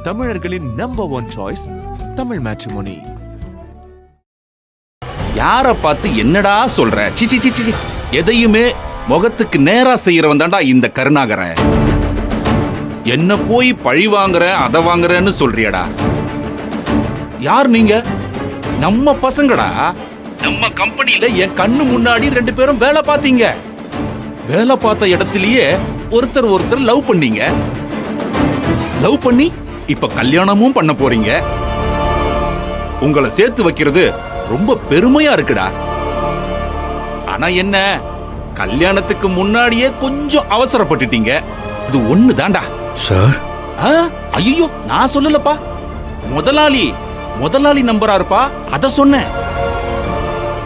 தமிழர்களின் number 1 choice Tamil matrimony. யார பார்த்து என்னடா சொல்ற? சிச்சி சிச்சி, எதையுமே முகத்துக்கு நேரா செய்யறவன் தான்டா இந்த கருணாகரன். என்ன போய் பழி வாங்குற அத வாங்குறன்னு சொல்றியடா? யார் நீங்க? நம்ம பசங்கடா. நம்ம கம்பெனில என் கண்ணு முன்னாடி 2 பேரும் வேலை பார்த்தீங்க. வேலை பார்த்த இடத்திலேயே ஒருத்தர் லவ் பண்ணீங்க. லவ் பண்ணி இப்ப கல்யாணமும் பண்ண போறீங்க. உங்களை சேர்த்து வைக்கிறது ரொம்ப பெருமையா இருக்குடா. ஆனா என்ன, கல்யாணத்துக்கு முன்னாடியே கொஞ்சம் அவசரப்பட்டுட்டீங்க. இது ஒண்ணு தாண்டா சார். ஐயோ, நான் சொல்லலப்பா. முதலாளி நம்பரா இருப்பா, அத சொன்னேன்.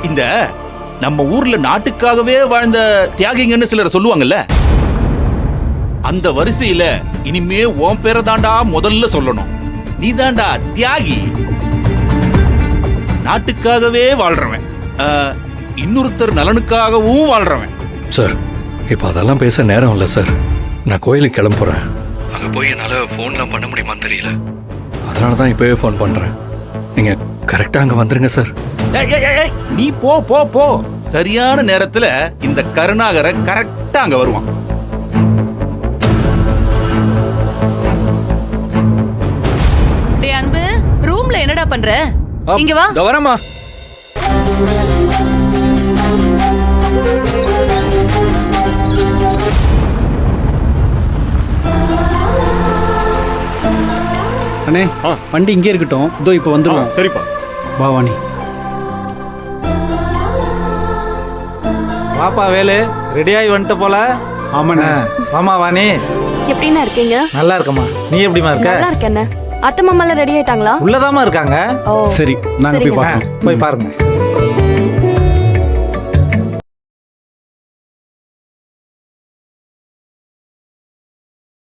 இந்த நம்ம ஊர்ல நாட்டுக்காகவே வாழ்ந்த தியாகிங்கன்னு சிலர் சொல்லுவாங்கல்ல, அந்த வரிசையில இனிமே உன் பேரை தாண்டா முதல்ல சொல்லணும். நீ தாண்டா தியாகி, நாட்டுக்காகவே வாழ்றவன், இன்னொருத்தர் நலனுக்காகவும் வாழ்றவன். சார், இப்ப அதெல்லாம் பேச நேரம் இல்லை சார். நான் கோயிலுக்கு கிளம்புறேன். அங்க போய் என்னால போன்லாம் பண்ண முடியுமான்னு தெரியல. அதனாலதான் இப்பவே போன் பண்றேன். நீங்க கரெக்டா அங்க வந்துருங்க சார். நீ போ போ போ. சரியான நேரத்துல இந்த கருணாகர கரெக்டா அங்க வருவான். டேய் அன்பு, ரூம்ல என்னடா பண்ற? இங்க வா. வரமா. அண்ணே, வண்டி இங்கே இருக்கட்டும். இதோ இப்போ வந்துடுவோம். சரிப்பா. பாவானி வாப்பா வேலு, ரெடியாகி வந்துட்ட போல. ஆமாண்ணே. வாமா வாணி. எப்படின்னா இருக்கீங்க? நல்லா இருக்கம்மா, நீ எப்படிமா இருக்க? நல்லா இருக்கேண்ணே. அத்தை மாமா எல்லாம் ரெடி ஆயிட்டாங்களா? உள்ளதாமா இருக்காங்க. சரி, நாங்க போய் பார்க்கணும். போய் பாருங்க.